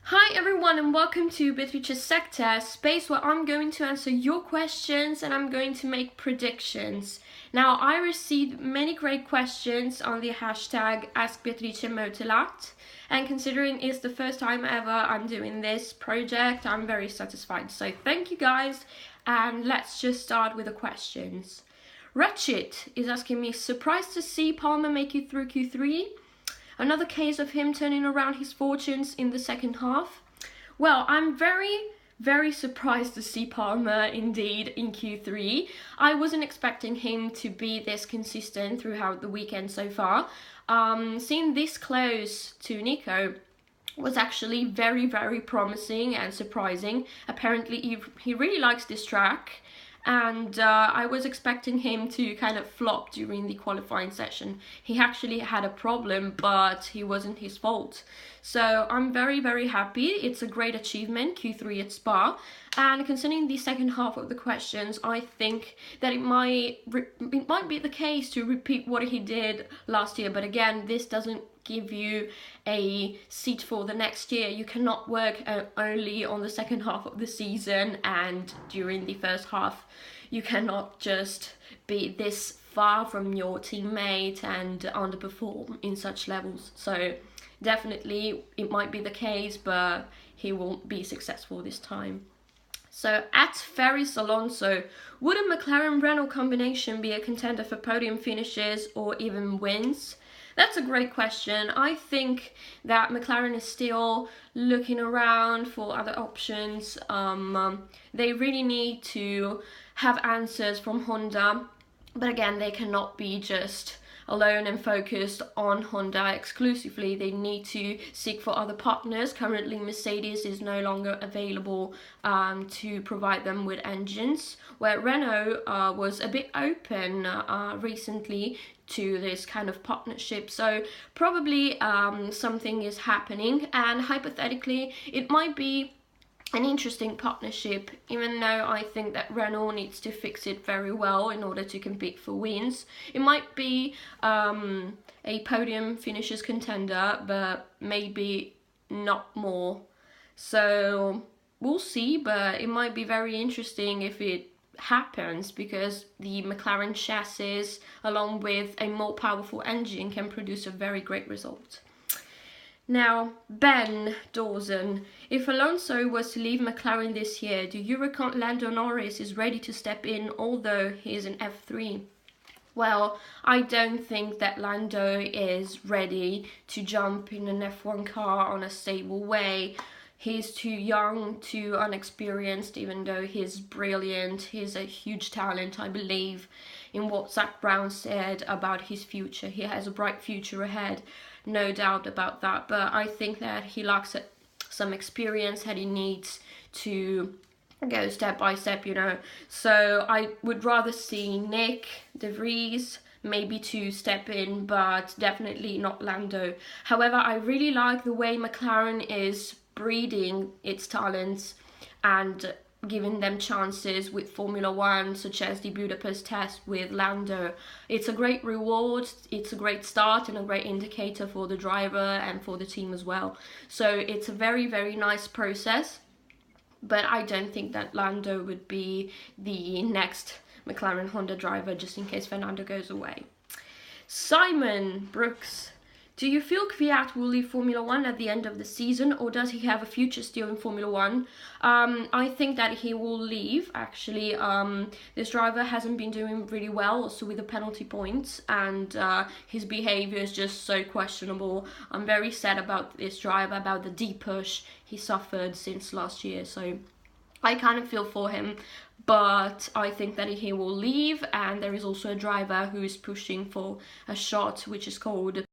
Hi everyone and welcome to Beatrice's Sector, space where I'm going to answer your questions and I'm going to make predictions. Now, I received many great questions on the hashtag AskBeatriceMotorLat, and considering it's the first time ever I'm doing this project, I'm very satisfied. So thank you guys, and let's just start with the questions. Ratchet is asking me, surprised to see Palmer make it through Q3? Another case of him turning around his fortunes in the second half? Well, I'm very surprised to see Palmer indeed in Q3. I wasn't expecting him to be this consistent throughout the weekend so far. Seeing this close to Nico was actually very promising and surprising. Apparently he really likes this track, and I was expecting him to kind of flop during the qualifying session. He actually had a problem, but it wasn't his fault. So I'm very happy. It's a great achievement, Q3 at Spa. And concerning the second half of the questions, I think that it might be the case to repeat what he did last year. But again, this doesn't give you a seat for the next year. You cannot work only on the second half of the season, and during the first half you cannot just be this far from your teammate and underperform in such levels. So definitely it might be the case, but he won't be successful this time. So at Ferris Alonso, would a McLaren-Renault combination be a contender for podium finishes or even wins? That's a great question. I think that McLaren is still looking around for other options. They really need to have answers from Honda, but again, they cannot be just alone and focused on Honda exclusively. They need to seek for other partners. Currently, Mercedes is no longer available to provide them with engines, where Renault was a bit open recently to this kind of partnership. So probably something is happening, and hypothetically it might be an interesting partnership, even though I think that Renault needs to fix it very well in order to compete for wins. It might be a podium finishes contender, but maybe not more. So we'll see, but it might be very interesting if it happens, because the McLaren chassis along with a more powerful engine can produce a very great result. Now, Ben Dawson, if Alonso was to leave McLaren this year, do you reckon Lando Norris is ready to step in, although he is in F3? Well, I don't think that Lando is ready to jump in an F1 car on a stable way. He's too young, too unexperienced, even though he's brilliant. He's a huge talent, I believe, in what Zak Brown said about his future. He has a bright future ahead, no doubt about that. But I think that he lacks some experience that he needs to go step by step, you know. So I would rather see Nick De Vries maybe to step in, but definitely not Lando. However, I really like the way McLaren is breeding its talents and giving them chances with Formula One, such as the Budapest test with Lando. It's a great reward, it's a great start and a great indicator for the driver and for the team as well. So it's a very nice process, but I don't think that Lando would be the next McLaren Honda driver, just in case Fernando goes away. Simon Brooks, do you feel Kvyat will leave Formula One at the end of the season, or does he have a future still in Formula One? I think that he will leave, actually. This driver hasn't been doing really well, also with the penalty points, and his behavior is just so questionable. I'm very sad about this driver, about the deep push he suffered since last year, so I kind of feel for him, but I think that he will leave. And there is also a driver who is pushing for a shot, which is called